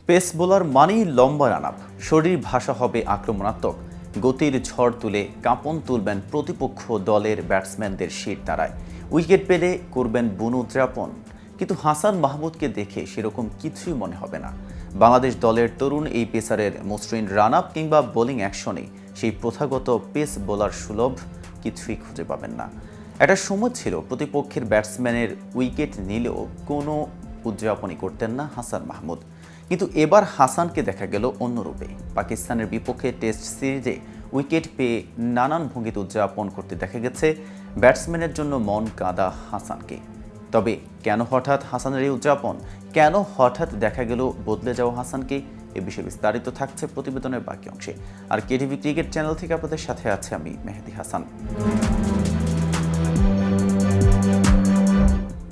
Pace bowler মানেই লম্বা রানাপ, শরীর ভাষা হবে আক্রমণাত্মক, গতির ঝড় তুলে কাঁপন তুলবেন প্রতিপক্ষ দলের ব্যাটসম্যানদের শির দাঁড়ায়, উইকেট পেলে করবেন বুনো উদযাপন। কিন্তু হাসান মাহমুদকে দেখে সেরকম কিছুই মনে হবে না। বাংলাদেশ দলের তরুণ এই পেসারের মসৃণ রানআপ কিংবা বোলিং অ্যাকশনে সেই প্রথাগত পেস বোলার সুলভ কিছুই খুঁজে পাবেন না। একটা সময় ছিল প্রতিপক্ষের ব্যাটসম্যানের উইকেট নিলেও কোনো উদযাপনই করতেন না হাসান মাহমুদ। কিন্তু এবার হাসানকে দেখা গেল অন্য রূপে। পাকিস্তানের বিপক্ষে টেস্ট সিরিজে উইকেট পেয়ে নানান ভঙ্গিতে উদযাপন করতে দেখা গেছে ব্যাটসম্যানের জন্য মন কাঁদা হাসানকে। তবে কেন হঠাৎ হাসানের এই উদযাপন, কেন হঠাৎ দেখা গেল বদলে যাওয়া হাসানকে, এ বিষয়ে বিস্তারিত থাকছে প্রতিবেদনের বাকি অংশে। আর কেটিভি ক্রিকেট চ্যানেল থেকে আপনাদের সাথে আছে আমি মেহেদি হাসান।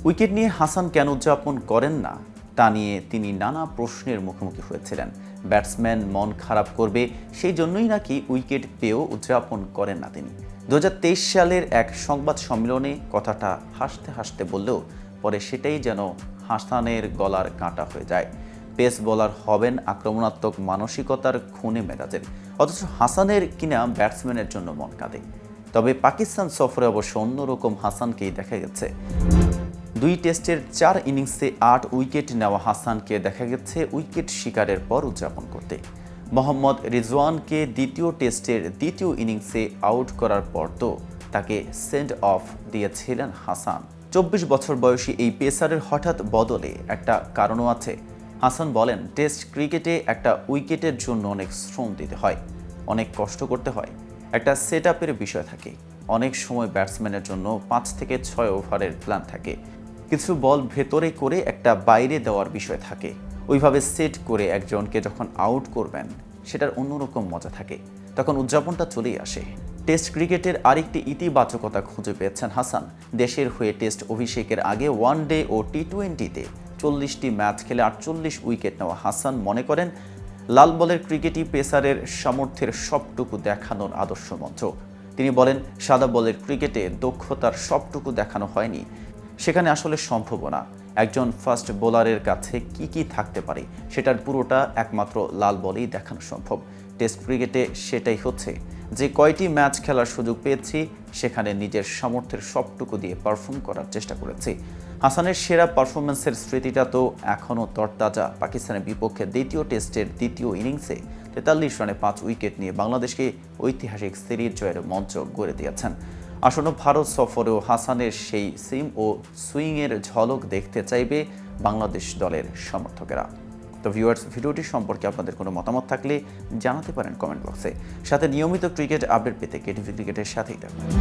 উইকেট নিয়ে হাসান কেন উদযাপন করেন না তা নিয়ে তিনি নানা প্রশ্নের মুখোমুখি হয়েছিলেন। ব্যাটসম্যান মন খারাপ করবে সেই জন্যই নাকি উইকেট পেয়েও উদযাপন করেন না তিনি। 2023 সালের এক সংবাদ সম্মেলনে কথাটা হাসতে হাসতে বললেও পরে সেটাই যেন হাসানের গলার কাঁটা হয়ে যায়। পেস বোলার হবেন আক্রমণাত্মক মানসিকতার খুনে মেজাজের, অথচ হাসানের কিনা ব্যাটসম্যানের জন্য মন কাঁদে। তবে পাকিস্তান সফরে অবশ্য অন্যরকম হাসানকেই দেখা গেছে। 2 টেস্টের 4 ইনিংসে 8 উইকেট নেওয়া হাসানকে দেখা গেছে উইকেট শিকারের পর উদযাপন করতে। মোহাম্মদ রিজওয়ানকে দ্বিতীয় টেস্টের দ্বিতীয় ইনিংসে আউট করার পর তো তাকে সেন্ড অফ দিয়েছিলেন হাসান। 24 বছর বয়সী এই পেসারের হঠাৎ বদলে একটা কারণও আছে। হাসান বলেন, টেস্ট ক্রিকেটে একটা উইকেটের জন্য অনেক শ্রম দিতে হয়, অনেক কষ্ট করতে হয়, একটা সেট আপের বিষয় থাকে। অনেক সময় ব্যাটসম্যানের জন্য 5 থেকে 6 ওভারের প্ল্যান থাকে, কিছু বল ভেতরে করে একটা বাইরে দেওয়ার বিষয় থাকে। ওইভাবে সেট করে একজনকে যখন আউট করবেন সেটার অন্যরকম মজা থাকে, তখন উদযাপনটা চলেই আসে। টেস্ট ক্রিকেটের আরেকটি ইতিবাচকতা খুঁজে পেয়েছেন হাসান। দেশের হয়ে টেস্ট অভিষেকের আগে ওয়ানডে ও টি-20তে 40টি ম্যাচ খেলে 48 উইকেট নেওয়া হাসান মনে করেন লাল বলের ক্রিকেটই পেসারের সামর্থ্যের সবটুকু দেখানোর আদর্শ মঞ্চ। তিনি বলেন, সাদা বলের ক্রিকেটে দক্ষতার সবটুকু দেখানো হয়নি, সেখানে আসলে সম্ভাবনা। একজন ফাস্ট বোলারের কাছে কি থাকতে পারে সেটার পুরোটা একমাত্র লাল বলেই দেখানো সম্ভব। টেস্ট ক্রিকেটে সেটাই হচ্ছে, যে কয়টি ম্যাচ খেলার সুযোগ পেয়েছি সেখানে নিজের সামর্থ্যের সবটুকু দিয়ে পারফর্ম করার চেষ্টা করেছি। হাসানের সেরা পারফরমেন্সের স্মৃতিটা তো এখনও তরতাজা। পাকিস্তানের বিপক্ষে দ্বিতীয় টেস্টের দ্বিতীয় ইনিংসে 43 রানে 5 উইকেট নিয়ে বাংলাদেশকে ঐতিহাসিক সিরিজ জয়ের মঞ্চ গড়ে দিয়েছেন। আসন্ন ভারত সফরেও হাসানের সেই সিম ও সুইংয়ের ঝলক দেখতে চাইবে বাংলাদেশ দলের সমর্থকেরা। তো ভিউয়ার্স, ভিডিওটি সম্পর্কে আপনাদের কোনো মতামত থাকলে জানাতে পারেন কমেন্ট বক্সে। সাথে নিয়মিত ক্রিকেট আপডেট পেতে কেটিভি ক্রিকেটের সাথেই থাকুন।